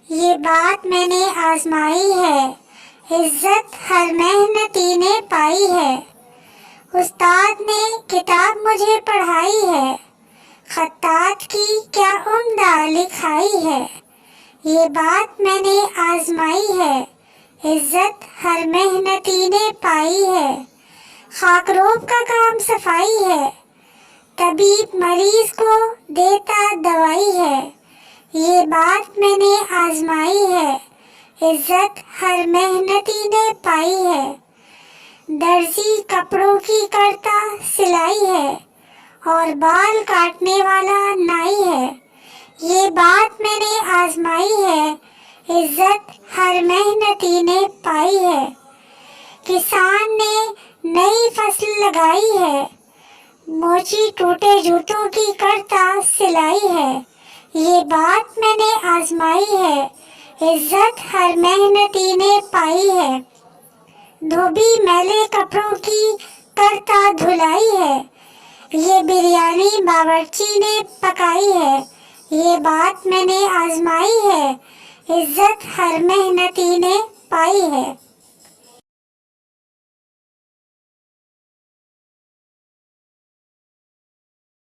یہ بات میں نے آزمائی ہے، عزت ہر محنتی نے پائی ہے۔ استاد نے کتاب مجھے پڑھائی ہے، خطاط کی کیا عمدہ لکھائی ہے۔ یہ بات میں نے آزمائی ہے، عزت ہر محنتی نے پائی ہے۔ خاکروب کا کام صفائی ہے، طبیب مریض کو دیتا دوائی ہے۔ یہ بات میں نے آزمائی ہے، عزت ہر محنتی نے پائی ہے۔ درزی کپڑوں کی کرتا سلائی ہے، اور بال کاٹنے والا نائی ہے۔ یہ بات میں نے آزمائی ہے، عزت ہر محنتی نے پائی ہے۔ کسان نے نئی فصل لگائی ہے، موچی ٹوٹے جوتوں کی کرتا سلائی ہے۔ یہ بات میں نے آزمائی ہے، عزت ہر محنتی نے پائی ہے۔ دھوبی میلے کپڑوں کی کرتا دھلائی ہے، یہ بریانی باورچی نے پکائی ہے۔ یہ بات میں نے آزمائی ہے، عزت ہر محنتی نے پائی ہے۔